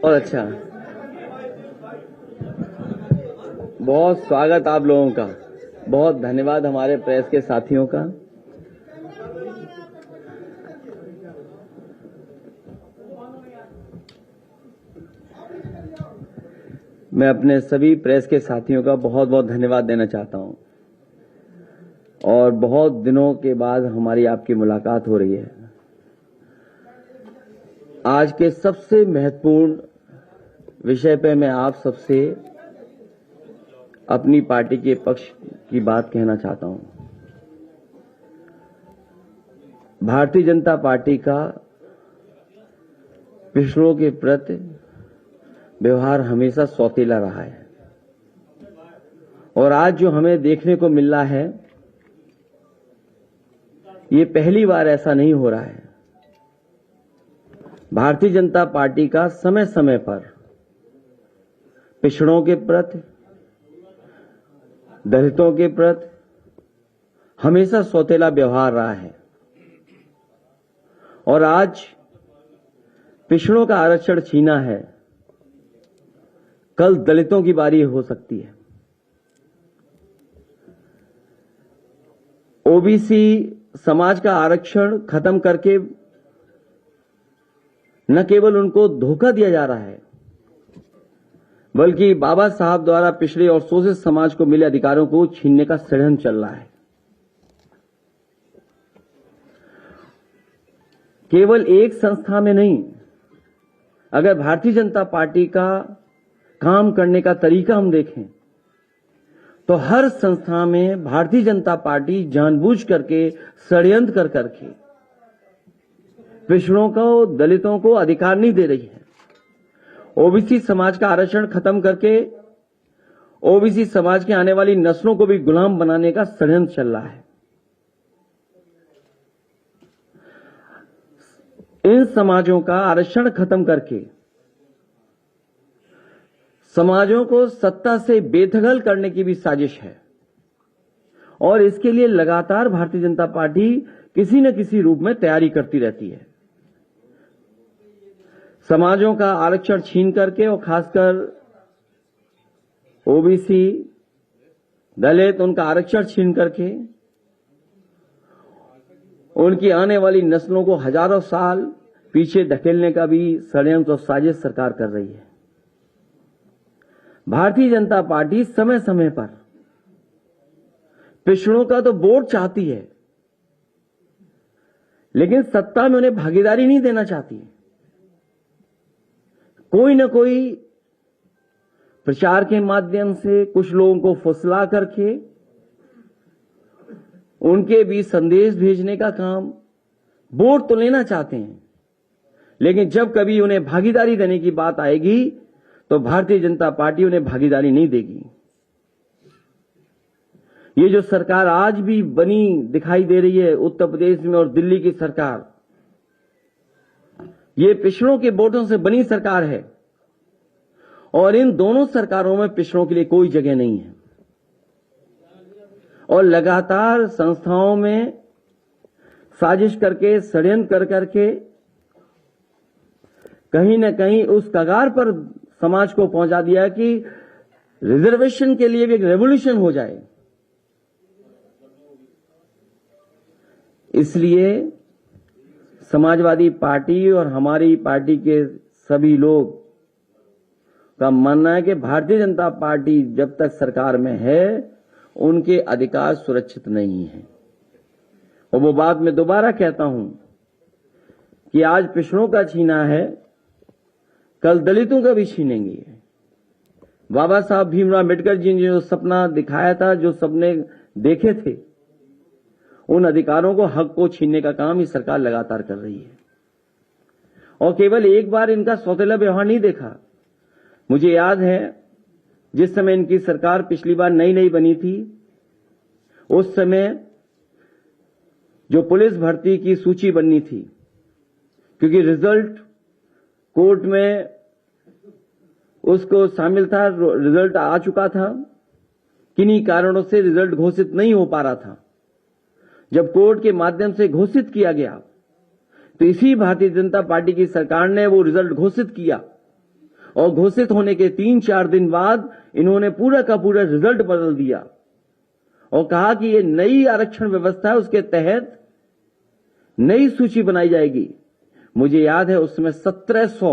और अच्छा, बहुत स्वागत आप लोगों का। बहुत धन्यवाद हमारे प्रेस के साथियों का। मैं अपने सभी प्रेस के साथियों का बहुत बहुत धन्यवाद देना चाहता हूं। और बहुत दिनों के बाद हमारी आपकी मुलाकात हो रही है। आज के सबसे महत्वपूर्ण विषय पे मैं आप सबसे अपनी पार्टी के पक्ष की बात कहना चाहता हूं। भारतीय जनता पार्टी का पिछड़ों के प्रति व्यवहार हमेशा सौतेला रहा है और आज जो हमें देखने को मिल रहा है, ये पहली बार ऐसा नहीं हो रहा है। भारतीय जनता पार्टी का समय समय पर पिछड़ों के प्रति, दलितों के प्रति हमेशा सौतेला व्यवहार रहा है और आज पिछड़ों का आरक्षण छीना है, कल दलितों की बारी हो सकती है। ओबीसी समाज का आरक्षण खत्म करके न केवल उनको धोखा दिया जा रहा है, बल्कि बाबा साहब द्वारा पिछड़े और शोषित समाज को मिले अधिकारों को छीनने का षड्यंत्र चल रहा है। केवल एक संस्था में नहीं, अगर भारतीय जनता पार्टी का काम करने का तरीका हम देखें तो हर संस्था में भारतीय जनता पार्टी जानबूझ करके षड्यंत्र कर करके पिछड़ों को, दलितों को अधिकार नहीं दे रही है। ओबीसी समाज का आरक्षण खत्म करके ओबीसी समाज के आने वाली नस्लों को भी गुलाम बनाने का षड्यंत्र चल रहा है। इन समाजों का आरक्षण खत्म करके समाजों को सत्ता से बेदखल करने की भी साजिश है और इसके लिए लगातार भारतीय जनता पार्टी किसी न किसी रूप में तैयारी करती रहती है। समाजों का आरक्षण छीन करके और खासकर ओबीसी, दलित, उनका आरक्षण छीन करके उनकी आने वाली नस्लों को हजारों साल पीछे धकेलने का भी षड्यंत्र और साजिश सरकार कर रही है। भारतीय जनता पार्टी समय समय पर पिछड़ों का तो वोट चाहती है, लेकिन सत्ता में उन्हें भागीदारी नहीं देना चाहती। कोई न कोई प्रचार के माध्यम से कुछ लोगों को फुसला करके उनके बीच संदेश भेजने का काम, वोट तो लेना चाहते हैं, लेकिन जब कभी उन्हें भागीदारी देने की बात आएगी तो भारतीय जनता पार्टी उन्हें भागीदारी नहीं देगी। ये जो सरकार आज भी बनी दिखाई दे रही है उत्तर प्रदेश में और दिल्ली की सरकार, ये पिछड़ों के वोटों से बनी सरकार है और इन दोनों सरकारों में पिछड़ों के लिए कोई जगह नहीं है। और लगातार संस्थाओं में साजिश करके, षड्यंत्र कर करके कहीं न कहीं उस कगार पर समाज को पहुंचा दिया कि रिजर्वेशन के लिए भी एक रेवोल्यूशन हो जाए। इसलिए समाजवादी पार्टी और हमारी पार्टी के सभी लोग का मानना है कि भारतीय जनता पार्टी जब तक सरकार में है उनके अधिकार सुरक्षित नहीं है। और वो बात मैं दोबारा कहता हूं कि आज पिछड़ों का छीना है, कल दलितों का भी छीनेंगे। बाबा साहब भीमराव अम्बेडकर जी ने जो सपना दिखाया था, जो सपने देखे थे, उन अधिकारों को, हक को छीनने का काम ये सरकार लगातार कर रही है। और केवल एक बार इनका सौतेला व्यवहार नहीं देखा। मुझे याद है जिस समय इनकी सरकार पिछली बार नई नई बनी थी, उस समय जो पुलिस भर्ती की सूची बननी थी, क्योंकि रिजल्ट कोर्ट में उसको शामिल था, रिजल्ट आ चुका था, किन्हीं कारणों से रिजल्ट घोषित नहीं हो पा रहा था। जब कोर्ट के माध्यम से घोषित किया गया तो इसी भारतीय जनता पार्टी की सरकार ने वो रिजल्ट घोषित किया और घोषित होने के 3-4 दिन बाद इन्होंने पूरा का पूरा रिजल्ट बदल दिया और कहा कि ये नई आरक्षण व्यवस्था है, उसके तहत नई सूची बनाई जाएगी। मुझे याद है उस समय 1700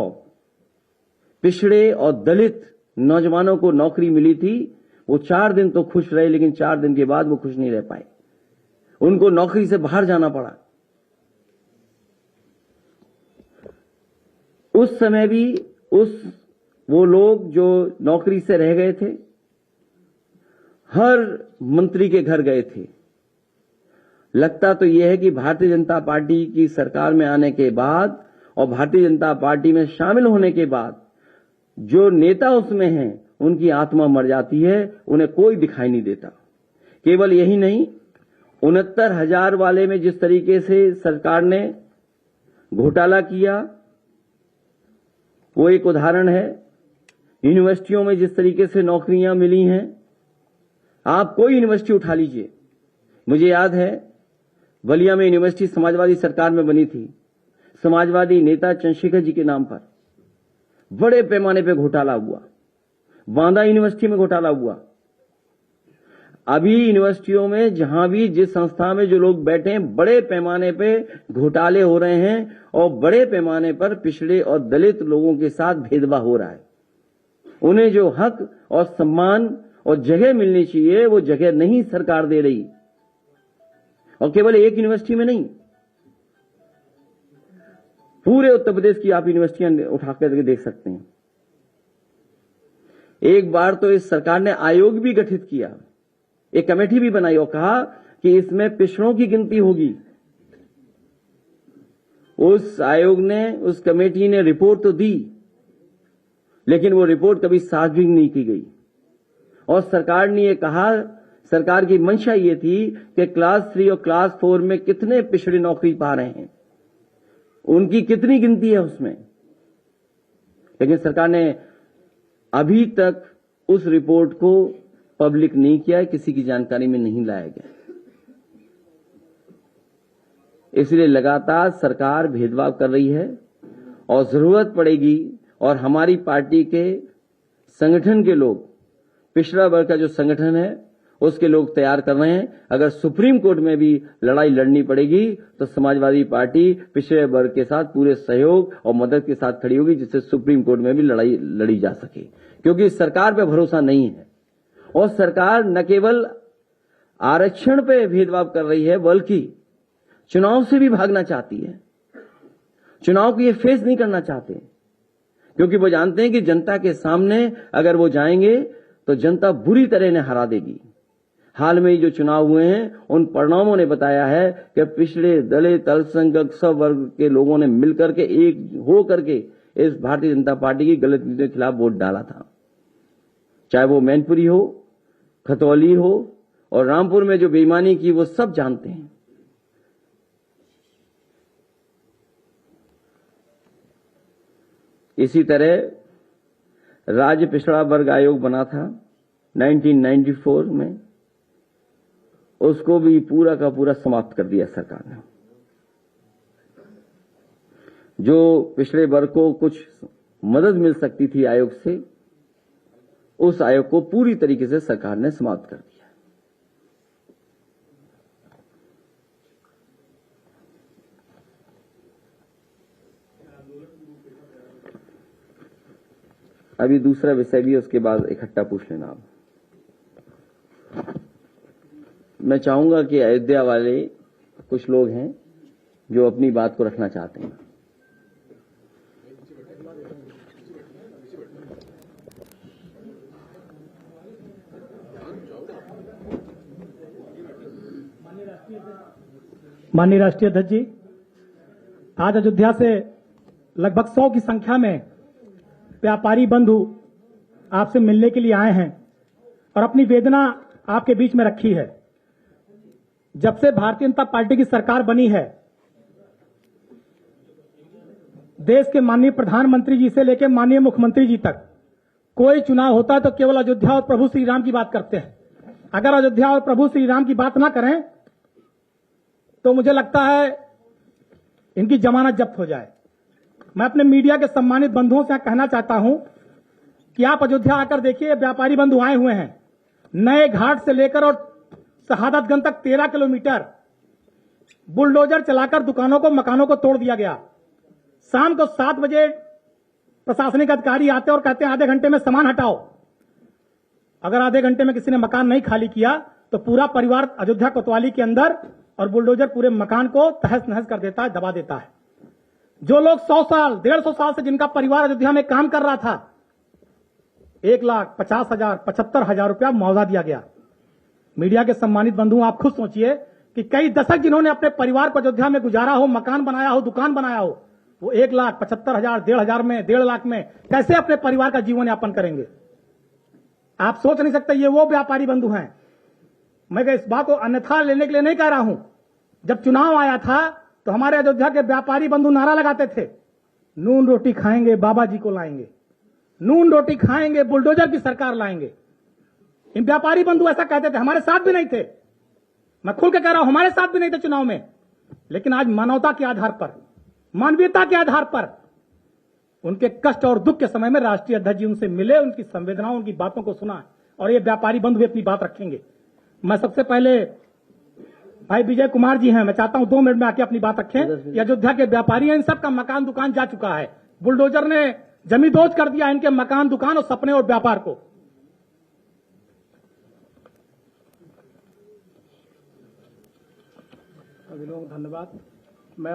पिछड़े और दलित नौजवानों को नौकरी मिली थी। वो 4 दिन तो खुश रहे, लेकिन 4 दिन के बाद वो खुश नहीं रह पाए, उनको नौकरी से बाहर जाना पड़ा। उस समय भी वो लोग जो नौकरी से रह गए थे, हर मंत्री के घर गए थे। लगता तो यह है कि भारतीय जनता पार्टी की सरकार में आने के बाद और भारतीय जनता पार्टी में शामिल होने के बाद जो नेता उसमें हैं, उनकी आत्मा मर जाती है, उन्हें कोई दिखाई नहीं देता। केवल यही नहीं, 69,000 वाले में जिस तरीके से सरकार ने घोटाला किया, वो एक उदाहरण है। यूनिवर्सिटियों में जिस तरीके से नौकरियां मिली हैं, आप कोई यूनिवर्सिटी उठा लीजिए। मुझे याद है बलिया में यूनिवर्सिटी समाजवादी सरकार में बनी थी, समाजवादी नेता चंद्रशेखर जी के नाम पर बड़े पैमाने पे घोटाला हुआ। बांदा यूनिवर्सिटी में घोटाला हुआ। अभी यूनिवर्सिटियों में जहां भी जिस संस्था में जो लोग बैठे हैं, बड़े पैमाने पे घोटाले हो रहे हैं और बड़े पैमाने पर पिछड़े और दलित लोगों के साथ भेदभाव हो रहा है। उन्हें जो हक और सम्मान और जगह मिलनी चाहिए, वो जगह नहीं सरकार दे रही। और केवल एक यूनिवर्सिटी में नहीं, पूरे उत्तर प्रदेश की आप यूनिवर्सिटियां उठा कर देख सकते हैं। एक बार तो इस सरकार ने आयोग भी गठित किया, एक कमेटी भी बनाई और कहा कि इसमें पिछड़ों की गिनती होगी। उस आयोग ने, उस कमेटी ने रिपोर्ट तो दी, लेकिन वो रिपोर्ट कभी सार्वजनिक नहीं की गई। और सरकार ने ये कहा, सरकार की मंशा ये थी कि क्लास 3 और क्लास 4 में कितने पिछड़े नौकरी पा रहे हैं, उनकी कितनी गिनती है उसमें। लेकिन सरकार ने अभी तक उस रिपोर्ट को पब्लिक नहीं किया, किसी की जानकारी में नहीं लाया गया। इसलिए लगातार सरकार भेदभाव कर रही है और जरूरत पड़ेगी और हमारी पार्टी के संगठन के लोग, पिछड़ा वर्ग का जो संगठन है उसके लोग तैयार कर रहे हैं। अगर सुप्रीम कोर्ट में भी लड़ाई लड़नी पड़ेगी तो समाजवादी पार्टी पिछड़े वर्ग के साथ पूरे सहयोग और मदद के साथ खड़ी होगी, जिससे सुप्रीम कोर्ट में भी लड़ाई लड़ी जा सके। क्योंकि सरकार पे भरोसा नहीं है और सरकार न केवल आरक्षण पे भेदभाव कर रही है, बल्कि चुनाव से भी भागना चाहती है। चुनाव को ये फेस नहीं करना चाहते, क्योंकि वो जानते हैं कि जनता के सामने अगर वो जाएंगे तो जनता बुरी तरह ने हरा देगी। हाल में ही जो चुनाव हुए हैं, उन परिणामों ने बताया है कि पिछले दलित, अल्पसंख्यक सब वर्ग के लोगों ने मिलकर के एक हो करके इस भारतीय जनता पार्टी की गलत नीतियों के खिलाफ वोट डाला था। चाहे वो मैनपुरी हो, खतौली हो और रामपुर में जो बेईमानी की, वो सब जानते हैं। इसी तरह राज्य पिछड़ा वर्ग आयोग बना था 1994 में, उसको भी पूरा का पूरा समाप्त कर दिया सरकार ने। जो पिछड़े वर्ग को कुछ मदद मिल सकती थी आयोग से, उस आयोग को पूरी तरीके से सरकार ने समाप्त कर दिया। अभी दूसरा विषय भी, उसके बाद इकट्ठा पूछ लेना आप। मैं चाहूंगा कि अयोध्या वाले कुछ लोग हैं जो अपनी बात को रखना चाहते हैं। माननीय राष्ट्रीय अध्यक्ष जी, आज अयोध्या से लगभग 100 की संख्या में व्यापारी बंधु आपसे मिलने के लिए आए हैं और अपनी वेदना आपके बीच में रखी है। जब से भारतीय जनता पार्टी की सरकार बनी है, देश के माननीय प्रधानमंत्री जी से लेकर माननीय मुख्यमंत्री जी तक कोई चुनाव होता है तो केवल अयोध्या और प्रभु श्री राम की बात करते हैं। अगर अयोध्या और प्रभु श्री राम की बात ना करें तो मुझे लगता है इनकी जमानत जब्त हो जाए। मैं अपने मीडिया के सम्मानित बंधुओं से कहना चाहता हूं कि आप अयोध्या आकर देखिए, व्यापारी बंधु आए हुए हैं। नए घाट से लेकर और शहादतगंज तक 13 किलोमीटर बुलडोजर चलाकर दुकानों को, मकानों को तोड़ दिया गया। शाम को 7 बजे प्रशासनिक अधिकारी आते और कहते हैं आधे घंटे में सामान हटाओ। अगर आधे घंटे में किसी ने मकान नहीं खाली किया तो पूरा परिवार अयोध्या कोतवाली के अंदर और बुलडोजर पूरे मकान को तहस नहस कर देता है, दबा देता है। जो लोग 100 साल 150 साल से जिनका परिवार अयोध्या में काम कर रहा था, 1,50,000 75,000 रुपया मुआवजा दिया गया। मीडिया के सम्मानित बंधु, आप खुद सोचिए कि कई दशक जिन्होंने अपने परिवार को अयोध्या में गुजारा हो, मकान बनाया हो, दुकान बनाया हो, वो 1,75,000 1,500,000 में 1.5 लाख में कैसे अपने परिवार का जीवन यापन करेंगे? आप सोच नहीं सकते। ये वो व्यापारी बंधु हैं। मैं इस बात को अन्यथा लेने के लिए नहीं कह रहा हूं। जब चुनाव आया था तो हमारे अयोध्या के व्यापारी बंधु नारा लगाते थे, नून रोटी खाएंगे बाबा जी को लाएंगे, नून रोटी खाएंगे बुलडोजर की सरकार लाएंगे। इन व्यापारी बंधु ऐसा कहते थे। हमारे साथ भी नहीं थे, मैं खुल के कह रहा हूं, हमारे साथ भी नहीं थे चुनाव में। लेकिन आज मानवता के आधार पर, मानवीयता के आधार पर उनके कष्ट और दुख के समय में राष्ट्रीय अध्यक्ष जी उनसे मिले, उनकी संवेदनाओं, उनकी बातों को सुना, और ये व्यापारी बंधु भी अपनी बात रखेंगे। मैं सबसे पहले भाई विजय कुमार जी हैं, मैं चाहता हूं 2 मिनट में आके अपनी बात रखें। ये अयोध्या के व्यापारी हैं, इन सबका मकान दुकान जा चुका है। बुलडोजर ने जमींदोज कर दिया इनके मकान दुकान और सपने और व्यापार को। धन्यवाद। मैं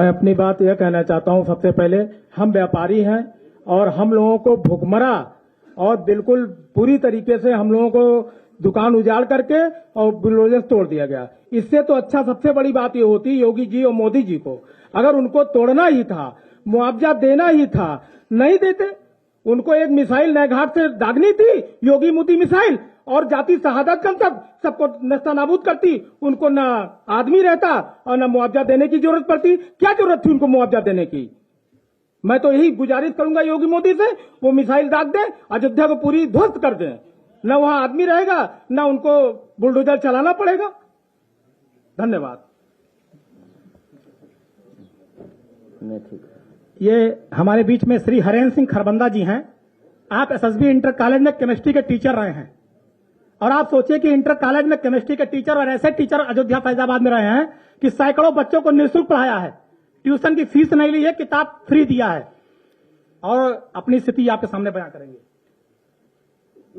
अपनी बात यह कहना चाहता हूं, सबसे पहले हम व्यापारी हैं और हम लोगों को भुखमरा और बिल्कुल पूरी तरीके से हम लोगों को दुकान उजाड़ करके और बुलडोजर तोड़ दिया गया। इससे तो अच्छा सबसे बड़ी बात ये होती योगी जी और मोदी जी को, अगर उनको तोड़ना ही था, मुआवजा देना ही था, नहीं देते। उनको एक मिसाइल नए घाट से दागनी थी, योगी मोदी मिसाइल, और जाति शहादतगंज तक सबको नस्तानाबूद करती। उनको ना आदमी रहता और ना मुआवजा देने की जरूरत पड़ती। क्या जरूरत थी उनको मुआवजा देने की? मैं तो यही गुजारिश करूंगा योगी मोदी से, वो मिसाइल दाग दें, अयोध्या को पूरी ध्वस्त कर दें। न वहां आदमी रहेगा, न उनको बुलडोजर चलाना पड़ेगा। धन्यवाद। ये हमारे बीच में श्री हरेंद्र सिंह खरबंदा जी हैं। आप एसएसबी इंटर कॉलेज में केमिस्ट्री के टीचर रहे हैं, और आप सोचिए कि इंटर कॉलेज में केमिस्ट्री के टीचर और ऐसे टीचर अयोध्या फैजाबाद में रहे हैं कि सैकड़ों बच्चों को निःशुल्क पढ़ाया है, ट्यूशन की फीस नहीं ली है, किताब फ्री दिया है, और अपनी स्थिति आपके सामने बयां करेंगे।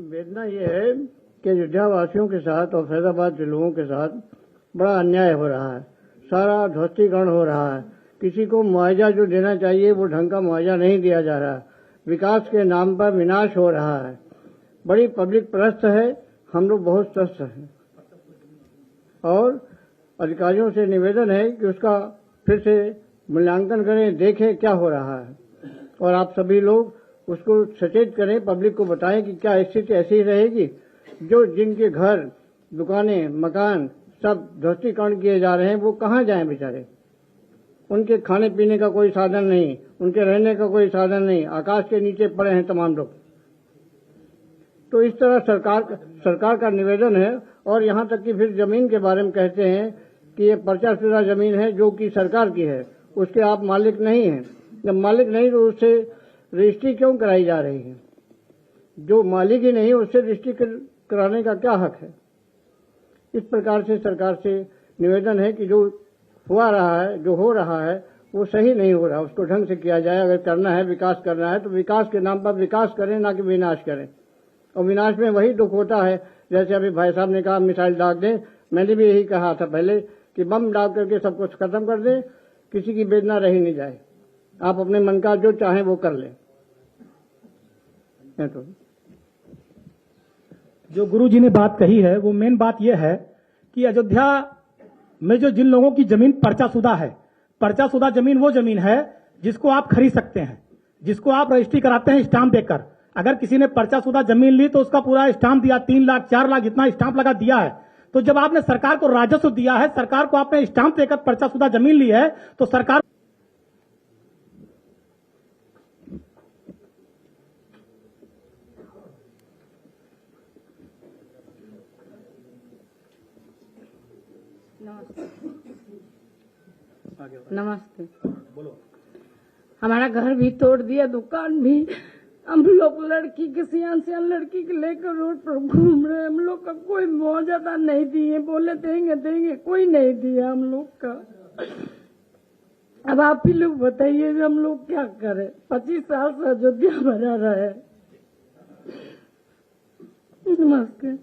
वेदना ये है कि अयोध्या वासियों के साथ और फैजाबाद के लोगों के साथ बड़ा अन्याय हो रहा है। सारा ध्वस्तीकरण हो रहा है। किसी को मुआवजा जो देना चाहिए वो ढंग का मुआवजा नहीं दिया जा रहा। विकास के नाम पर विनाश हो रहा है। बड़ी पब्लिक परस्त है। हम लोग बहुत त्रस्त हैं और अधिकारियों से निवेदन है कि उसका फिर से मूल्यांकन करें, देखें क्या हो रहा है, और आप सभी लोग उसको सचेत करें, पब्लिक को बताएं कि क्या स्थिति ऐसी रहेगी। जो जिनके घर, दुकानें, मकान सब ध्वस्तीकरण किए जा रहे हैं, वो कहाँ जाएं बेचारे? उनके खाने पीने का कोई साधन नहीं, उनके रहने का कोई साधन नहीं, आकाश के नीचे पड़े हैं तमाम लोग। तो इस तरह सरकार का निवेदन है। और यहाँ तक कि फिर जमीन के बारे में कहते हैं कि ये पर्चाशुदा जमीन है जो कि सरकार की है, उसके आप मालिक नहीं हैं। जब मालिक नहीं तो उससे रजिस्ट्री क्यों कराई जा रही है? जो मालिक ही नहीं उससे रजिस्ट्री कराने का क्या हक है? इस प्रकार से सरकार से निवेदन है कि जो हुआ रहा है, जो हो रहा है, वो सही नहीं हो रहा, उसको ढंग से किया जाए। अगर करना है, विकास करना है, तो विकास के नाम पर विकास करें, ना कि विनाश करें। और विनाश में वही दुख होता है, जैसे अभी भाई साहब ने कहा मिसाइल दाग दें। मैंने भी यही कहा था पहले कि बम डाल करके सब कुछ खत्म कर दें, किसी की वेदना रही नहीं जाए। आप अपने मन का जो चाहें वो कर लें। तो जो गुरु जी ने बात कही है, वो मेन बात यह है कि अयोध्या में जो जिन लोगों की जमीन पर्चाशुदा है, पर्चाशुदा जमीन वो जमीन है जिसको आप खरीद सकते हैं, जिसको आप रजिस्ट्री कराते हैं स्टाम्प देकर। अगर किसी ने पर्चाशुदा जमीन ली तो उसका पूरा स्टाम्प दिया, 3 लाख 4 लाख जितना स्टाम्प लगा दिया है। तो जब आपने सरकार को राजस्व दिया है, सरकार को आपने स्टाम्प देकर पर्चाशुदा जमीन ली है, तो सरकार नमस्ते। हमारा घर भी तोड़ दिया, दुकान भी। हम लोग लड़की के सियान लड़की के लेकर रोड पर घूम रहे। हम लोग का कोई मुआवजा नहीं दिए, बोले देंगे देंगे, कोई नहीं दिया हम लोग का। अब आप ही लोग बताइए हम लोग क्या करें। 25 साल से अयोध्या भरा रहे। नमस्कार।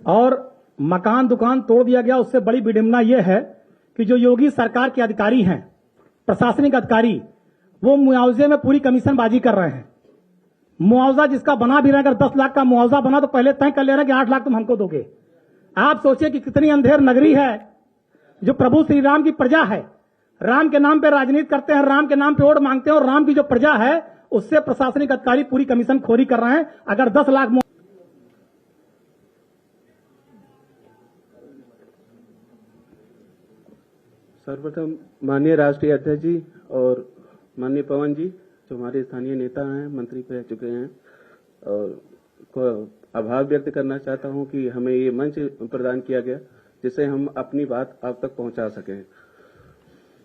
और मकान दुकान तोड़ दिया गया। उससे बड़ी विडंबना यह है कि जो योगी सरकार के अधिकारी हैं, प्रशासनिक अधिकारी, वो मुआवजे में पूरी कमीशनबाजी कर रहे हैं। मुआवजा जिसका बना भी रहा, अगर 10 लाख का मुआवजा बना तो पहले तय कर ले रहे हैं कि 8 लाख तुम हमको दोगे। आप सोचिए कि कितनी अंधेर नगरी है जो प्रभु श्री राम की प्रजा है। राम के नाम पे राजनीति करते हैं, राम के नाम पे वोट मांगते हैं, और राम की जो प्रजा है उससे प्रशासनिक अधिकारी पूरी कमीशन खोरी कर रहे हैं। अगर 10 लाख सर्वप्रथम माननीय राष्ट्रीय अध्यक्ष जी और माननीय पवन जी, जो हमारे स्थानीय नेता हैं, मंत्री रह चुके हैं, और को आभार व्यक्त करना चाहता हूं कि हमें ये मंच प्रदान किया गया जिससे हम अपनी बात आप तक पहुंचा सकें।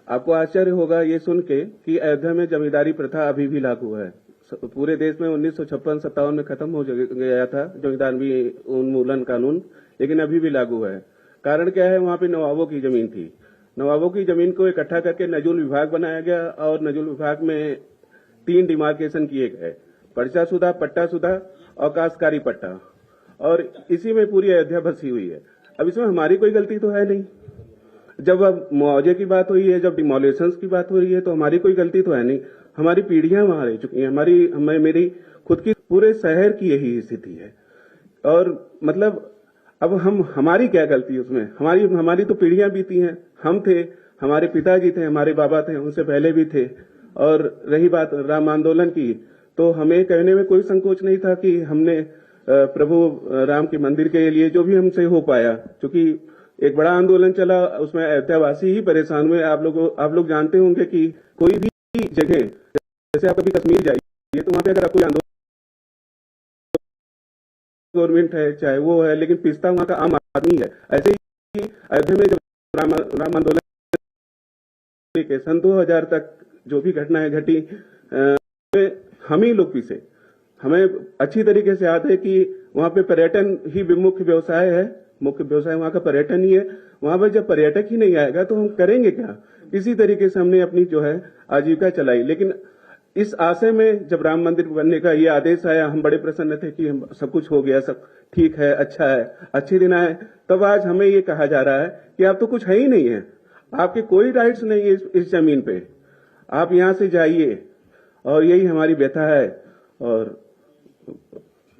आपको आश्चर्य होगा ये सुन के कि अयोध्या में जमींदारी प्रथा अभी भी लागू है। पूरे देश में 1956-57 में खत्म हो गया था जमींदारी उन्मूलन कानून, लेकिन अभी भी लागू है। कारण क्या है? वहां पे नवाबों की जमीन थी। नवाबों की जमीन को इकट्ठा करके नजुल विभाग बनाया गया और नजुल विभाग में 3 डिमार्केशन किए गए, पर्चाशुदा, पट्टाशुदा और काश्तकारी पट्टा, और इसी में पूरी अयोध्या बसी हुई है। अब इसमें हमारी कोई गलती तो है नहीं। जब अब मुआवजे की बात हुई है, जब डिमोलिशंस की बात हो रही है, तो हमारी कोई गलती तो है नहीं। हमारी पीढ़ियां वहां रह चुकी हैं। मेरी खुद की, पूरे शहर की यही स्थिति है। और मतलब अब हमारी क्या गलती है उसमें? हमारी तो पीढ़ियां बीती हैं। हम थे, हमारे पिताजी थे, हमारे बाबा थे, उनसे पहले भी थे। और रही बात राम आंदोलन की, तो हमें कहने में कोई संकोच नहीं था कि हमने प्रभु राम के मंदिर के लिए जो भी हमसे हो पाया, क्योंकि एक बड़ा आंदोलन चला, उसमें अयोध्यावासी ही परेशान हुए। आप लोग जानते होंगे कि कोई भी जगह, जैसे आप कभी कश्मीर जाइए तो वहां पे अगर आप कोई आंदोलन गवर्नमेंट है, चाहे वो है, लेकिन पिसता वहां का आम आदमी है। ऐसे ही अयोध्या में जब राम आंदोलन के सन 2000 तक जो भी घटनाएं घटी, हम ही लोग पीछे। हमें अच्छी तरीके से याद है कि वहां पे पर्यटन ही मुख्य व्यवसाय है। मुख्य व्यवसाय वहां का पर्यटन ही है। वहां पर जब पर्यटक ही नहीं आएगा तो हम करेंगे क्या? इसी तरीके से हमने अपनी जो है आजीविका चलाई। लेकिन इस आशय में जब राम मंदिर बनने का ये आदेश आया, हम बड़े प्रसन्न थे कि सब कुछ हो गया, सब ठीक है, अच्छा है, अच्छे दिन आए। तब आज हमें ये कहा जा रहा है कि आप तो कुछ है ही नहीं है, आपके कोई राइट्स नहीं है इस जमीन पे, आप यहां से जाइए। और यही हमारी व्यथा है। और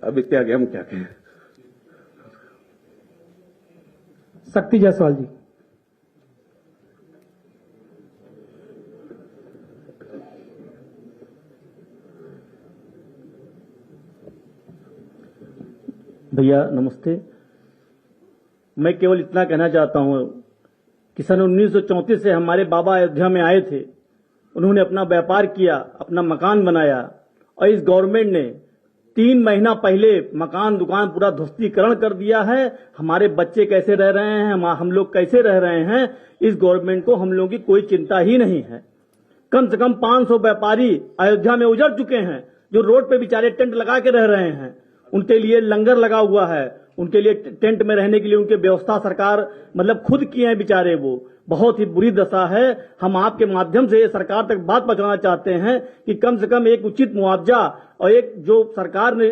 अब इसके आगे हम क्या कहें? शक्ति जायसवाल जी। भैया नमस्ते। मैं केवल इतना कहना चाहता हूं कि सन 1934 से हमारे बाबा अयोध्या में आए थे। उन्होंने अपना व्यापार किया, अपना मकान बनाया, और इस गवर्नमेंट ने 3 महीना पहले मकान दुकान पूरा ध्वस्तीकरण कर दिया है। हमारे बच्चे कैसे रह रहे हैं, हम लोग कैसे रह रहे हैं, इस गवर्नमेंट को हम लोगों की कोई चिंता ही नहीं है। कम से कम 500 व्यापारी अयोध्या में उजड़ चुके हैं, जो रोड पे बेचारे टेंट लगा के रह रहे हैं। उनके लिए लंगर लगा हुआ है, उनके लिए टेंट में रहने के लिए उनकी व्यवस्था सरकार मतलब खुद किए हैं बेचारे। वो बहुत ही बुरी दशा है। हम आपके माध्यम से सरकार तक बात पहुंचाना चाहते हैं कि कम से कम एक उचित मुआवजा, और एक जो सरकार ने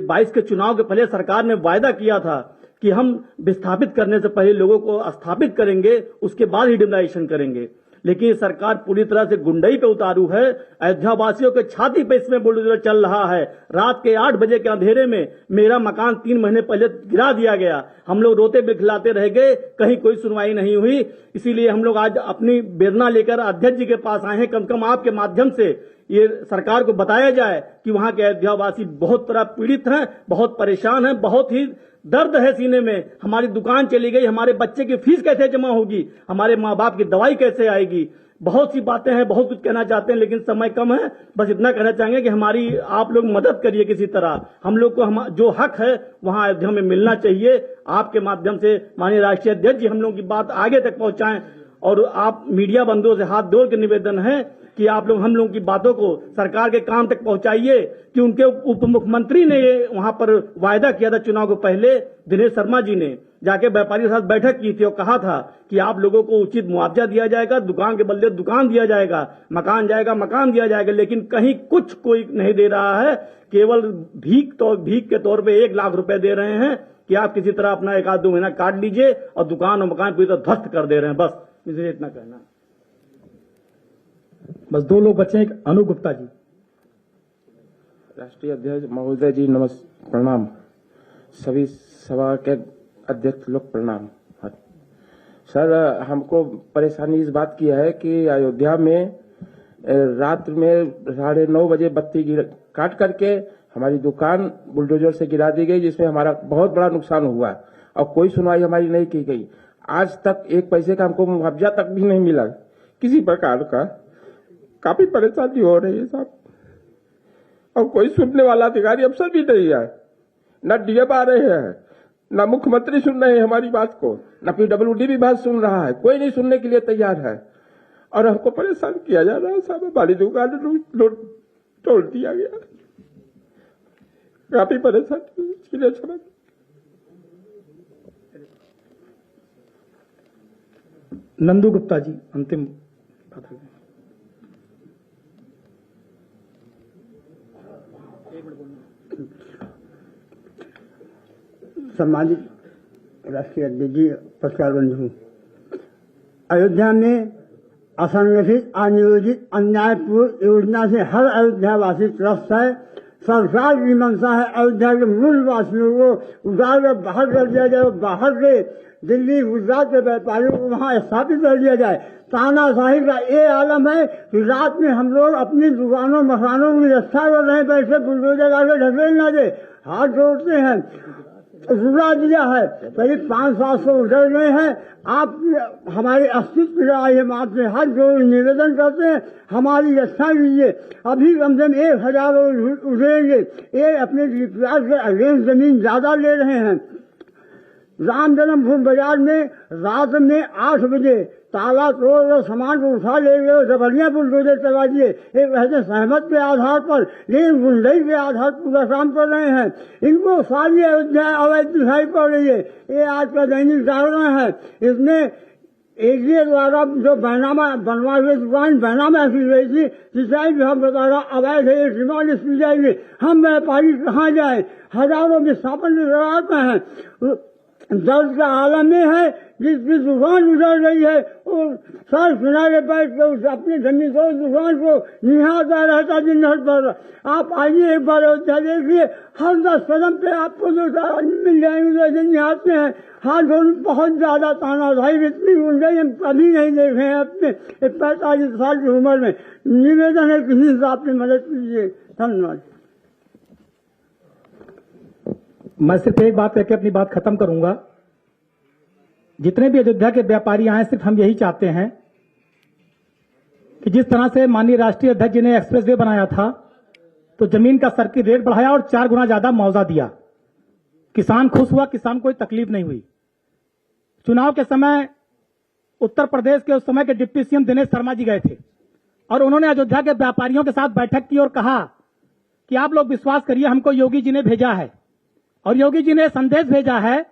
22 के चुनाव के पहले सरकार ने वायदा किया था कि हम विस्थापित करने से पहले लोगों को स्थापित करेंगे, उसके बाद ही डिमोलाइजेशन करेंगे। लेकिन ये सरकार पूरी तरह से गुंडई पे उतारू है। अयोध्या वासियों के छाती पे इसमें बुलडोजर चल रहा है। रात के 8 बजे के अंधेरे में मेरा मकान 3 महीने पहले गिरा दिया गया। हम लोग रोते बिलखिलाते रह गए, कहीं कोई सुनवाई नहीं हुई। इसीलिए हम लोग आज अपनी वेदना लेकर अध्यक्ष जी के पास आए हैं। कम से कम आपके माध्यम से ये सरकार को बताया जाए कि वहां के अयोध्या वासी बहुत तरह पीड़ित हैं, बहुत परेशान हैं, बहुत ही दर्द है सीने में। हमारी दुकान चली गई, हमारे बच्चे की फीस कैसे जमा होगी, हमारे माँ बाप की दवाई कैसे आएगी। बहुत सी बातें हैं, बहुत कुछ कहना चाहते हैं, लेकिन समय कम है। बस इतना कहना चाहेंगे कि हमारी आप लोग मदद करिए किसी तरह। हम लोग को जो हक है वहां अयोध्या में मिलना चाहिए। आपके माध्यम से माननीय राष्ट्रीय अध्यक्ष जी हम लोगों की बात आगे तक पहुंचाएं, और आप मीडिया बंधुओं से हाथ जोड़ के निवेदन है कि आप लोग हम लोगों की बातों को सरकार के कान तक पहुंचाइए। कि उनके उप मुख्यमंत्री ने ये वहां पर वायदा किया था चुनाव को पहले, दिनेश शर्मा जी ने जाके व्यापारियों के साथ बैठक की थी और कहा था कि आप लोगों को उचित मुआवजा दिया जाएगा, दुकान के बदले दुकान दिया जाएगा, मकान जाएगा मकान दिया जाएगा, लेकिन कहीं कुछ कोई नहीं दे रहा है। केवल भीख के तौर पे 1 लाख रुपए दे रहे हैं कि आप किसी तरह अपना 1-2 महीना काट लीजिए, और दुकान और मकान पूरी तरह ध्वस्त कर दे रहे हैं। बस मुझे इतना कहना। बस 2 लोग बचे हैं, एक अनु गुप्ता जी। राष्ट्रीय अध्यक्ष महोदय जी नमस्कार, प्रणाम। सभी सभा के अध्यक्ष लोग प्रणाम। सर, हमको परेशानी इस बात की है कि अयोध्या में रात में 9:30 बजे बत्ती काट करके हमारी दुकान बुलडोजर से गिरा दी गई, जिसमें हमारा बहुत बड़ा नुकसान हुआ और कोई सुनवाई हमारी नहीं की गई। आज तक 1 पैसे का हमको मुआवजा तक भी नहीं मिला किसी प्रकार का। काफी परेशानी हो रही है साहब, और कोई सुनने वाला अधिकारी अफसर भी नहीं है। न डीएम आ रहे हैं, न मुख्यमंत्री सुन रहे हैं हमारी बात को, न पीडब्ल्यूडी भी बात सुन रहा है, कोई नहीं सुनने के लिए तैयार है, और हमको परेशान किया जा रहा है साहब। हमारी दुकान तोड़ दिया गया, काफी परेशानी इसके लिए समझ। नंदू गुप्ता जी अंतिम बात है। सम्मानित राष्ट्रीय अध्यक्ष जी, पत्रकार बंधु, अयोध्या में असंगठित, अनियोजित, अन्यायपूर्ण योजना से हर अयोध्यावासी त्रस्त है। सरकार की मंशा है अयोध्या के मूल वासियों को उजाड़ कर बाहर कर दिया जाए, बाहर से दिल्ली गुजरात के व्यापारियों को वहां स्थापित कर दिया जाए। तानाशाही का ये आलम है कि रात में हम लोग अपनी दुकानों मकानों की रक्षा कर रहे हैं, पैसे बुलडोजर आगे ढकेल ना दे, हाथ जोड़ते हैं। रुला दिया है, करीब 500-700 उधर गए हैं। आप हमारे अस्तित्व का हम आपसे हाथ जोड़ निवेदन करते हैं, हमारी रक्षा कीजिए। अभी कम से कम 1000 उधरेंगे, ये अपने विकास के अगेंस्ट जमीन ज्यादा ले रहे हैं। राम जन्मभूमि बाजार में रात में 8 बजे ताला तोड़ और सामान को उठा ले गए, जबरिया बुलडोजर चला दिए। एक वैसे सहमत के आधार पर, लेकिन गुंडई के आधार पर पूरा काम कर रहे हैं। इनको सारी अयोध्या अवैध दिखाई पड़ रही है। ये आज का दैनिक जागरण है। इसमें एडीए द्वारा जो बैनामा बनवा हुई दुकान बैनामा की गई थी, सिंचाई विभाग बताया अवैध है, डिमांड की जाएगी। हम व्यापारी कहाँ जाए? हजारों विस्थापन लगाते हैं। दर्द का आलम में है, जिसकी दुकान उजड़ गई है और सर किनारे बैठ कर अपनी जमीन को दुकान को निहारता रहता दिन रात पर। आप आइए एक बार अयोध्या देखिए, हर 10 कदम पे आपको जो मिल जाएंगे जैसे निहारते हैं। हाथ धोने बहुत ज्यादा तानाशाही इतनी गुंडाई हम कभी नहीं देखे हैं अपने 45 साल की उम्र में। निवेदन है किसी हिसाब से मदद कीजिए। धन्यवाद। मैं सिर्फ एक बात कहकर अपनी बात खत्म करूंगा। जितने भी अयोध्या के व्यापारी आए, सिर्फ हम यही चाहते हैं कि जिस तरह से माननीय राष्ट्रीय अध्यक्ष जी ने एक्सप्रेसवे बनाया था, तो जमीन का सर्किट रेट बढ़ाया और 4 गुना ज्यादा मुआवजा दिया। किसान खुश हुआ, किसान कोई तकलीफ नहीं हुई। चुनाव के समय उत्तर प्रदेश के उस समय के डिप्टी सीएम दिनेश शर्मा जी गए थे और उन्होंने अयोध्या के व्यापारियों के साथ बैठक की और कहा कि आप लोग विश्वास करिए, हमको योगी जी ने भेजा है और योगी जी ने संदेश भेजा है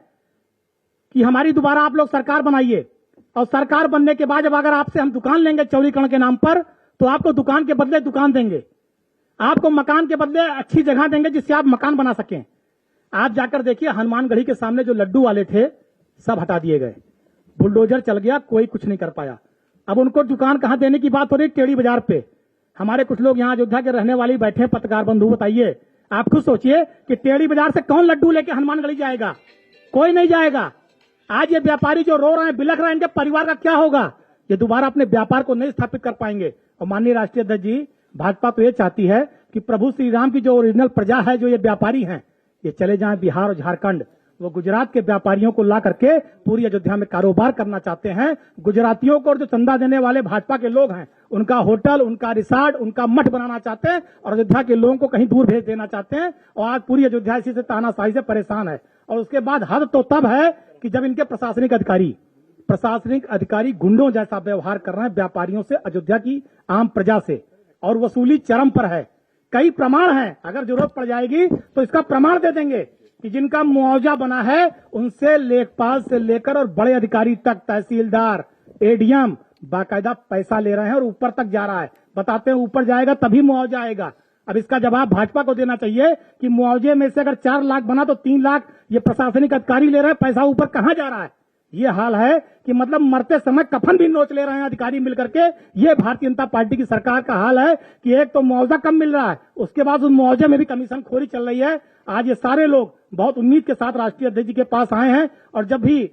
कि हमारी दोबारा आप लोग सरकार बनाइए, और सरकार बनने के बाद जब अगर आपसे हम दुकान लेंगे चौड़ीकरण के नाम पर, तो आपको दुकान के बदले दुकान देंगे, आपको मकान के बदले अच्छी जगह देंगे जिससे आप मकान बना सकें। आप जाकर देखिए, हनुमानगढ़ी के सामने जो लड्डू वाले थे सब हटा दिए गए, बुलडोजर चल गया, कोई कुछ नहीं कर पाया। अब उनको दुकान कहां देने की बात हो रही? टेढ़ी बाजार पे। हमारे कुछ लोग यहां अयोध्या के रहने वाले बैठे, पत्रकार बंधु, बताइए आप खुद सोचिए कि टेढ़ी बाजार से कौन लड्डू लेके हनुमानगढ़ी जाएगा? कोई नहीं जाएगा। आज ये व्यापारी जो रो रहे हैं, बिलख रहे हैं, इनके परिवार का क्या होगा? ये दोबारा अपने व्यापार को नहीं स्थापित कर पाएंगे। और माननीय राष्ट्रीय अध्यक्ष जी, भाजपा तो ये चाहती है कि प्रभु श्री राम की जो ओरिजिनल प्रजा है, जो ये व्यापारी हैं, ये चले जाएं बिहार और झारखंड, वो गुजरात के व्यापारियों को ला करके पूरी अयोध्या में कारोबार करना चाहते हैं। गुजरातियों को और जो चंदा देने वाले भाजपा के लोग हैं, उनका होटल, उनका रिसॉर्ट, उनका मठ बनाना चाहते हैं और अयोध्या के लोगों को कहीं दूर भेज देना चाहते हैं। और आज पूरी अयोध्या इसी से तानाशाही से परेशान है। और उसके बाद हद तो तब है कि जब इनके प्रशासनिक अधिकारी गुंडों जैसा व्यवहार कर रहे हैं व्यापारियों से, अयोध्या की आम प्रजा से, और वसूली चरम पर है। कई प्रमाण हैं, अगर जरूरत पड़ जाएगी तो इसका प्रमाण दे देंगे कि जिनका मुआवजा बना है उनसे लेखपाल से लेकर और बड़े अधिकारी तक, तहसीलदार, एडीएम बाकायदा पैसा ले रहे हैं और ऊपर तक जा रहा है। बताते हैं ऊपर जाएगा तभी मुआवजा आएगा। अब इसका जवाब भाजपा को देना चाहिए कि मुआवजे में से अगर 4 लाख बना तो 3 लाख ये प्रशासनिक अधिकारी ले रहे हैं, पैसा ऊपर कहां जा रहा है। ये हाल है कि मतलब मरते समय कफन भी नोच ले रहे हैं अधिकारी मिलकर के। ये भारतीय जनता पार्टी की सरकार का हाल है कि एक तो मुआवजा कम मिल रहा है, उसके बाद उस मुआवजे में भी कमीशन खोरी चल रही है। आज ये सारे लोग बहुत उम्मीद के साथ राष्ट्रीय अध्यक्ष जी के पास आए हैं और जब भी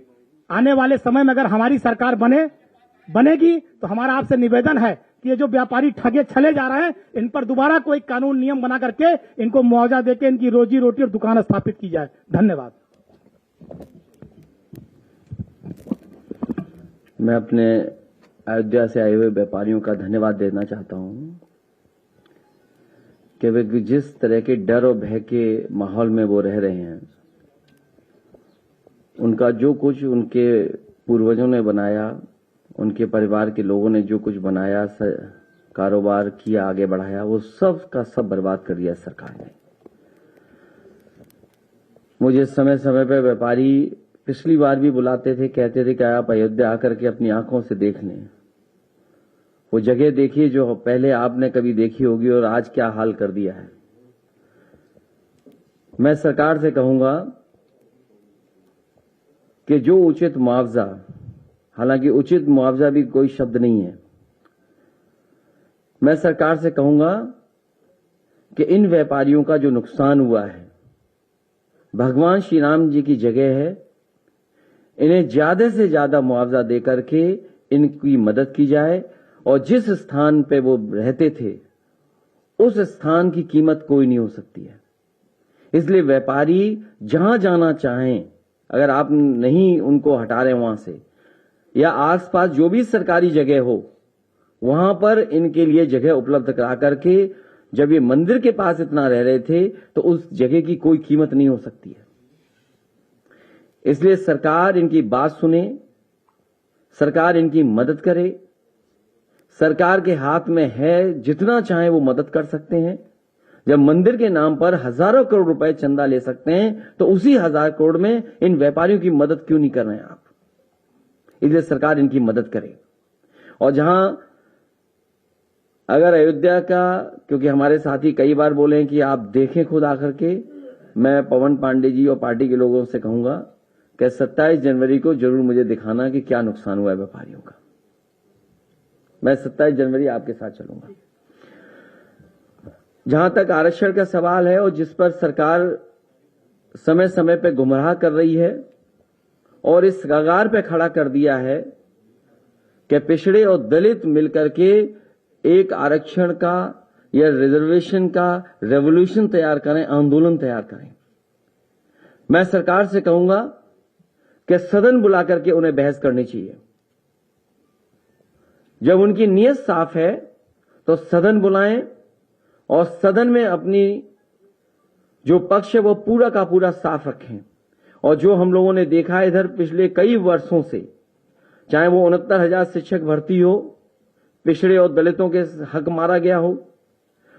आने वाले समय में अगर हमारी सरकार बनेगी तो हमारा आपसे निवेदन है कि ये जो व्यापारी ठगे छले जा रहे हैं, इन पर दोबारा कोई कानून नियम बना करके इनको मुआवजा देके इनकी रोजी रोटी और दुकान स्थापित की जाए। धन्यवाद। मैं अपने अयोध्या से आए हुए व्यापारियों का धन्यवाद देना चाहता हूं कि वे जिस तरह के डर और भय के माहौल में वो रह रहे हैं, उनका जो कुछ उनके पूर्वजों ने बनाया, उनके परिवार के लोगों ने जो कुछ बनाया, कारोबार किया, आगे बढ़ाया, वो सब का सब बर्बाद कर दिया सरकार ने। मुझे समय समय पर व्यापारी पिछली बार भी बुलाते थे, कहते थे कि आप अयोध्या आकर के अपनी आंखों से देख लें, वो जगह देखिए जो पहले आपने कभी देखी होगी और आज क्या हाल कर दिया है। मैं सरकार से कहूंगा कि जो उचित मुआवजा, हालांकि उचित मुआवजा भी कोई शब्द नहीं है, मैं सरकार से कहूंगा कि इन व्यापारियों का जो नुकसान हुआ है, भगवान श्री राम जी की जगह है, इन्हें ज्यादा से ज्यादा मुआवजा देकर के इनकी मदद की जाए और जिस स्थान पे वो रहते थे उस स्थान की कीमत कोई नहीं हो सकती है। इसलिए व्यापारी जहां जाना चाहें, अगर आप नहीं उनको हटा रहे वहां से, या आसपास जो भी सरकारी जगह हो वहां पर इनके लिए जगह उपलब्ध करा करके, जब ये मंदिर के पास इतना रह रहे थे तो उस जगह की कोई कीमत नहीं हो सकती है। इसलिए सरकार इनकी बात सुने, सरकार इनकी मदद करे। सरकार के हाथ में है, जितना चाहे वो मदद कर सकते हैं। जब मंदिर के नाम पर हजारों करोड़ रुपए चंदा ले सकते हैं तो उसी 1000 करोड़ में इन व्यापारियों की मदद क्यों नहीं कर रहे हैं आप। इसलिए सरकार इनकी मदद करे। और जहां अगर अयोध्या का, क्योंकि हमारे साथी कई बार बोले कि आप देखें खुद आकर के, मैं पवन पांडे जी और पार्टी के लोगों से कहूंगा कि 27 जनवरी को जरूर मुझे दिखाना कि क्या नुकसान हुआ है व्यापारियों का। मैं 27 जनवरी आपके साथ चलूंगा। जहां तक आरक्षण का सवाल है और जिस पर सरकार समय समय पर गुमराह कर रही है और इस कगार पे खड़ा कर दिया है कि पिछड़े और दलित मिलकर के एक आरक्षण का या रिजर्वेशन का रेवोल्यूशन तैयार करें, आंदोलन तैयार करें। मैं सरकार से कहूंगा कि सदन बुला करके उन्हें बहस करनी चाहिए। जब उनकी नीयत साफ है तो सदन बुलाएं और सदन में अपनी जो पक्ष है वो पूरा का पूरा साफ रखें। और जो हम लोगों ने देखा है इधर पिछले कई वर्षों से, चाहे वो 69,000 शिक्षक भर्ती हो, पिछड़े और दलितों के हक मारा गया हो,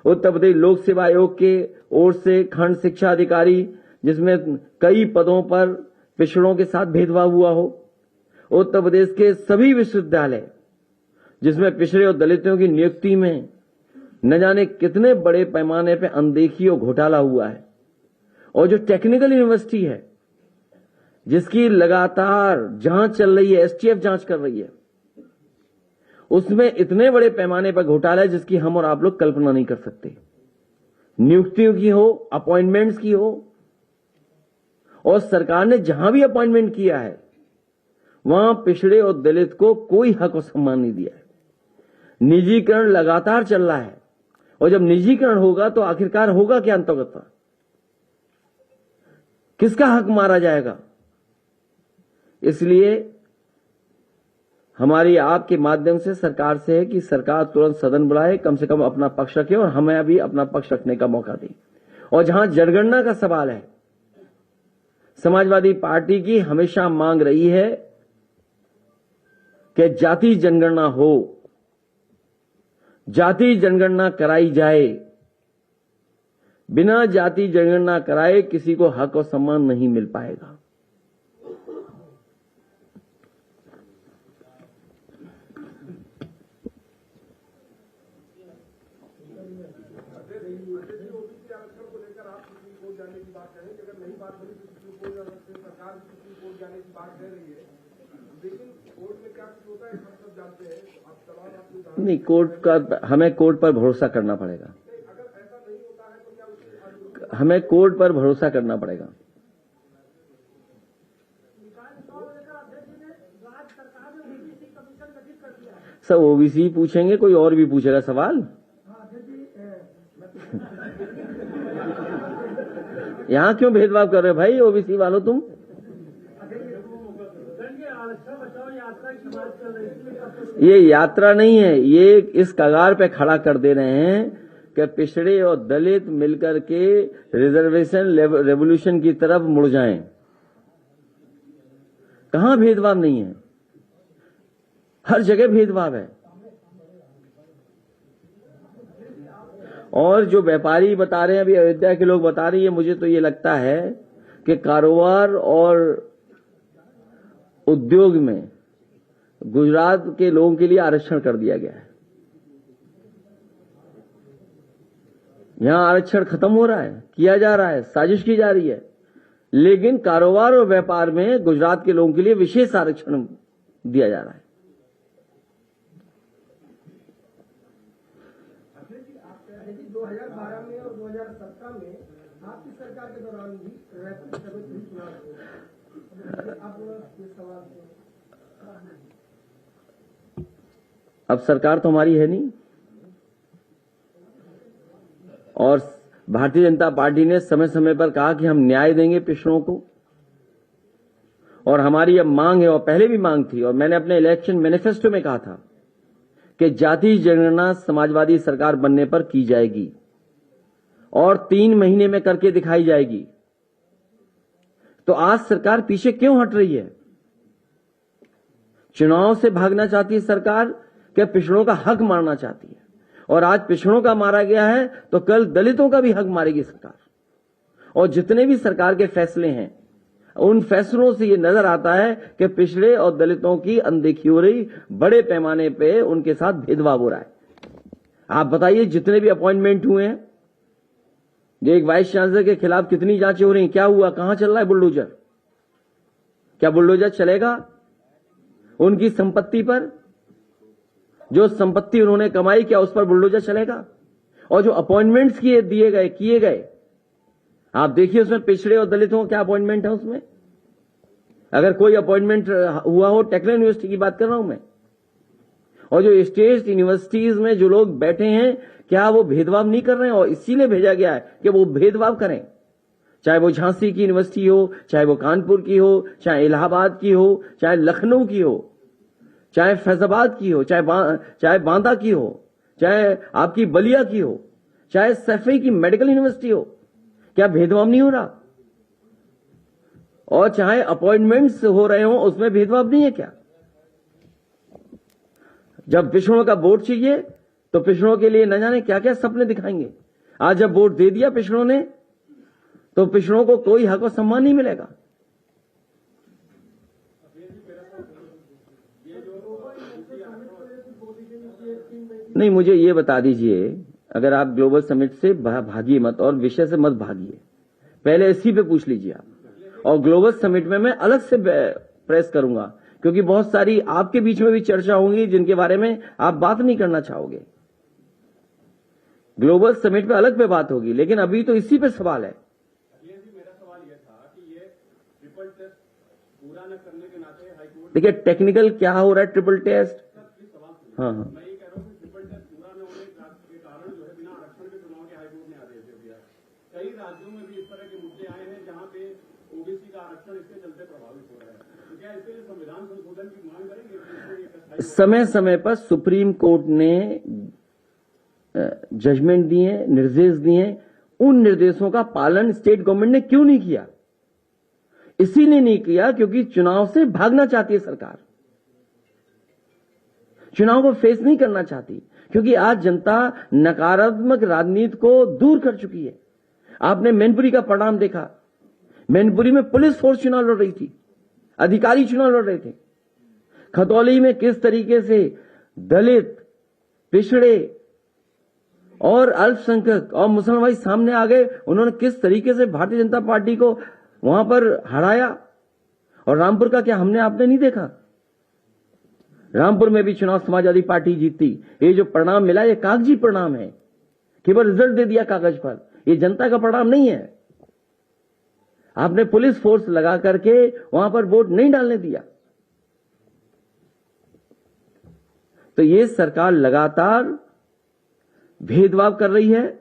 उत्तर प्रदेश लोक सेवा आयोग के ओर से खंड शिक्षा अधिकारी जिसमें कई पदों पर पिछड़ों के साथ भेदभाव हुआ हो, उत्तर प्रदेश के सभी विश्वविद्यालय जिसमें पिछड़े और दलितों की नियुक्ति में न जाने कितने बड़े पैमाने पर अनदेखी और घोटाला हुआ है, और जो टेक्निकल यूनिवर्सिटी है जिसकी लगातार जांच चल रही है, एसटीएफ जांच कर रही है, उसमें इतने बड़े पैमाने पर घोटाला है जिसकी हम और आप लोग कल्पना नहीं कर सकते। नियुक्तियों की हो, अपॉइंटमेंट्स की हो, और सरकार ने जहां भी अपॉइंटमेंट किया है वहां पिछड़े और दलित को कोई हक और सम्मान नहीं दिया है। निजीकरण लगातार चल रहा है, और जब निजीकरण होगा तो आखिरकार होगा क्या अंतर्गत। किसका हक मारा जाएगा? इसलिए हमारी आपके माध्यम से सरकार से है कि सरकार तुरंत सदन बुलाए, कम से कम अपना पक्ष रखे और हमें अभी अपना पक्ष रखने का मौका दे। और जहां जनगणना का सवाल है, समाजवादी पार्टी की हमेशा मांग रही है कि जाति जनगणना हो, जाति जनगणना कराई जाए। बिना जाति जनगणना कराए किसी को हक और सम्मान नहीं मिल पाएगा। नहीं, कोर्ट का हमें कोर्ट पर भरोसा करना पड़ेगा। हमें कोर्ट पर भरोसा करना पड़ेगा। सब ओबीसी पूछेंगे, कोई और भी पूछेगा सवाल? यहां क्यों भेदभाव कर रहे हो भाई ओबीसी वालों तुम? ये यात्रा नहीं है, ये इस कगार पे खड़ा कर दे रहे हैं कि पिछड़े और दलित मिलकर के रिजर्वेशन रेवोल्यूशन की तरफ मुड़ जाएं। कहां भेदभाव नहीं है? हर जगह भेदभाव है। और जो व्यापारी बता रहे हैं, अभी अयोध्या के लोग बता रही है, मुझे तो ये लगता है कि कारोबार और उद्योग में गुजरात के लोगों के लिए आरक्षण कर दिया गया है। यहां आरक्षण खत्म हो रहा है, किया जा रहा है, साजिश की जा रही है, लेकिन कारोबार और व्यापार में गुजरात के लोगों के लिए विशेष आरक्षण दिया जा रहा है। अब सरकार तो हमारी है नहीं, और भारतीय जनता पार्टी ने समय समय पर कहा कि हम न्याय देंगे पिछड़ों को, और हमारी अब मांग है, और पहले भी मांग थी, और मैंने अपने इलेक्शन मैनिफेस्टो में कहा था कि जाति जनगणना समाजवादी सरकार बनने पर की जाएगी और 3 महीने में करके दिखाई जाएगी। तो आज सरकार पीछे क्यों हट रही है? चुनाव से भागना चाहती है सरकार, क्या पिछड़ों का हक मारना चाहती है? और आज पिछड़ों का मारा गया है तो कल दलितों का भी हक मारेगी सरकार। और जितने भी सरकार के फैसले हैं, उन फैसलों से ये नजर आता है कि पिछड़े और दलितों की अनदेखी हो रही, बड़े पैमाने पे उनके साथ भेदभाव हो रहा है। आप बताइए, जितने भी अपॉइंटमेंट हुए हैं, जो एक वाइस चांसलर के खिलाफ कितनी जांचें हो रही, क्या हुआ, कहां चल रहा है बुलडोजर? क्या बुलडोजर चलेगा उनकी संपत्ति पर? जो संपत्ति उन्होंने कमाई, क्या उस पर बुलडोजर चलेगा? और जो अपॉइंटमेंट्स किए गए, आप देखिए उसमें पिछड़े और दलितों का क्या अपॉइंटमेंट है उसमें। अगर कोई अपॉइंटमेंट हुआ हो, टेक्निकल यूनिवर्सिटी की बात कर रहा हूं मैं, और जो स्टेट यूनिवर्सिटीज में जो लोग बैठे हैं, क्या वो भेदभाव नहीं कर रहे हैं? और इसीलिए भेजा गया है कि वो भेदभाव करें, चाहे वो झांसी की यूनिवर्सिटी हो, चाहे वो कानपुर की हो, चाहे इलाहाबाद की हो, चाहे लखनऊ की हो, चाहे फैजाबाद की हो, चाहे बांदा की हो, चाहे आपकी बलिया की हो, चाहे सैफई की मेडिकल यूनिवर्सिटी हो, क्या भेदभाव नहीं हो रहा? और चाहे अपॉइंटमेंट्स हो रहे हो, उसमें भेदभाव नहीं है क्या? जब पिछड़ों का वोट चाहिए तो पिछड़ों के लिए न जाने क्या क्या सपने दिखाएंगे। आज जब वोट दे दिया पिछड़ों ने, तो पिछड़ों को कोई हक और सम्मान नहीं मिलेगा। नहीं, मुझे ये बता दीजिए, अगर आप ग्लोबल समिट से भागिए मत और विषय से मत भागिए, पहले इसी पे पूछ लीजिए आप। और ग्लोबल समिट में मैं अलग से प्रेस करूंगा, क्योंकि बहुत सारी आपके बीच में भी चर्चा होंगी जिनके बारे में आप बात नहीं करना चाहोगे। ग्लोबल समिट पे अलग पे बात होगी, लेकिन अभी तो इसी पे सवाल है। मेरा सवाल यह था कि ये ट्रिपल टेस्ट पूरा न करने के नाते हाईकोर्ट, देखिए टेक्निकल क्या हो रहा है ट्रिपल टेस्ट। हाँ, मैं ये कह रहा हूँ कि ट्रिपल टेस्ट पूरा न होने के कारण जो है बिना आरक्षण के चुनाव के हाईकोर्ट ने आदेश दे दिया। कई राज्यों में भी इस तरह के मुद्दे आए हैं जहां पे समय समय पर सुप्रीम कोर्ट ने जजमेंट दिए, निर्देश दिए, उन निर्देशों का पालन स्टेट गवर्नमेंट ने क्यों नहीं किया? इसीलिए नहीं किया क्योंकि चुनाव से भागना चाहती है सरकार, चुनाव को फेस नहीं करना चाहती, क्योंकि आज जनता नकारात्मक राजनीति को दूर कर चुकी है। आपने मैनपुरी का परिणाम देखा। मैनपुरी में पुलिस फोर्स चुनाव लड़ रही थी, अधिकारी चुनाव लड़ रहे थे। खतौली में किस तरीके से दलित, पिछड़े और अल्पसंख्यक और मुसलमान सामने आ गए, उन्होंने किस तरीके से भारतीय जनता पार्टी को वहां पर हराया। और रामपुर का क्या हमने आपने नहीं देखा? रामपुर में भी चुनाव समाजवादी पार्टी जीती। ये जो परिणाम मिला ये कागजी परिणाम है, केवल रिजल्ट दे दिया कागज पर, ये जनता का परिणाम नहीं है। आपने पुलिस फोर्स लगा करके वहां पर वोट नहीं डालने दिया। तो ये सरकार लगातार भेदभाव कर रही है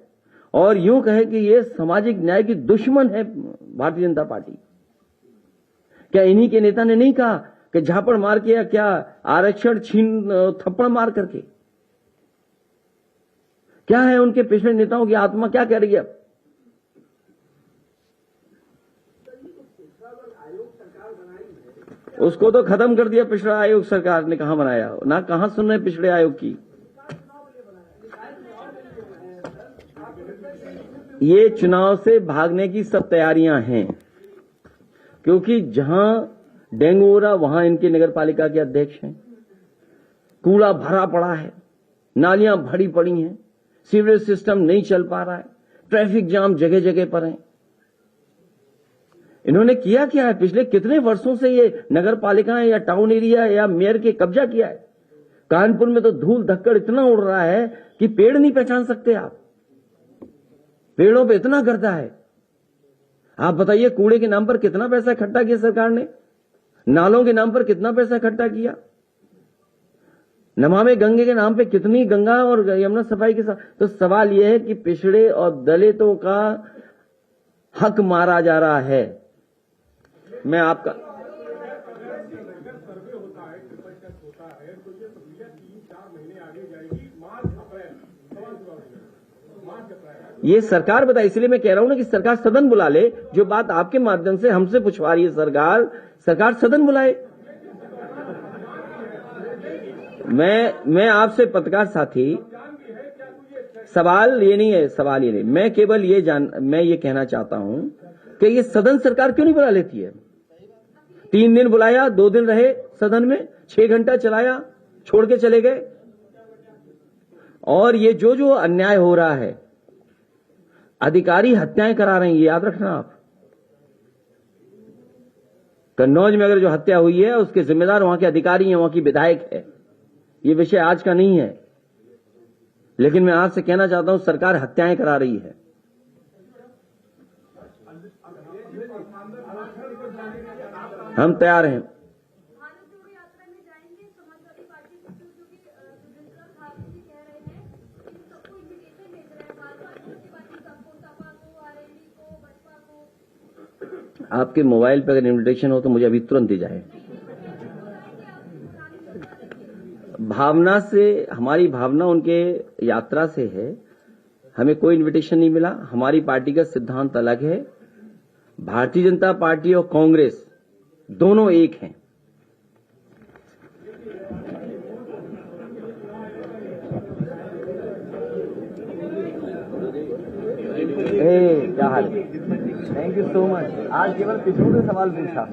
और यूं कहे कि ये सामाजिक न्याय की दुश्मन है भारतीय जनता पार्टी। क्या इन्हीं के नेता ने नहीं कहा कि झापड़ मार के या क्या आरक्षण छीन थप्पड़ मार करके? क्या है उनके पिछले नेताओं की आत्मा क्या कह रही है? उसको तो खत्म कर दिया पिछड़ा आयोग सरकार ने, कहां बनाया ना, कहां सुन रहे पिछड़े आयोग की। ये चुनाव से भागने की सब तैयारियां हैं, क्योंकि जहां डेंगू हो रहा वहां इनके नगर पालिका के अध्यक्ष हैं। कूड़ा भरा पड़ा है, नालियां भरी पड़ी हैं, सीवरेज सिस्टम नहीं चल पा रहा है, ट्रैफिक जाम जगह जगह पर है। इन्होंने किया क्या है? पिछले कितने वर्षों से ये नगर पालिका या टाउन एरिया या मेयर के कब्जा किया है। कानपुर में तो धूल धक्कड़ इतना उड़ रहा है कि पेड़ नहीं पहचान सकते आप, पेड़ों पे इतना गर्दा है। आप बताइए कूड़े के नाम पर कितना पैसा इकट्ठा किया सरकार ने, नालों के नाम पर कितना पैसा इकट्ठा किया, नमामि गंगे के नाम पे कितनी गंगा और यमुना सफाई के साथ। तो सवाल यह है कि पिछड़े और दलितों का हक मारा जा रहा है। मैं आपका ये सरकार बताए, इसलिए मैं कह रहा हूं ना कि सरकार सदन बुला ले। जो बात आपके माध्यम से हमसे पूछवा रही है सरकार सदन बुलाए। मैं आपसे पत्रकार साथी, सवाल ये नहीं, मैं केवल मैं ये कहना चाहता हूं कि ये सदन सरकार क्यों नहीं बुला लेती है? 3 दिन बुलाया, 2 दिन रहे सदन में, 6 घंटा चलाया, छोड़ के चले गए। और ये जो अन्याय हो रहा है, अधिकारी हत्याएं करा रहे हैं, ये याद रखना आप। कन्नौज में अगर जो हत्या हुई है उसके जिम्मेदार वहां के अधिकारी हैं, वहां की विधायक है। ये विषय आज का नहीं है, लेकिन मैं आज से कहना चाहता हूं सरकार हत्याएं करा रही है। हम तैयार हैं। आपके मोबाइल पर अगर इन्विटेशन हो तो मुझे अभी तुरंत दी जाए। भावना से, हमारी भावना उनके यात्रा से है, हमें कोई इन्विटेशन नहीं मिला। हमारी पार्टी का सिद्धांत अलग है। भारतीय जनता पार्टी और कांग्रेस दोनों एक हैं। क्या हाल है? Thank you so much. आज केवल पिछड़ों से सवाल पूछा।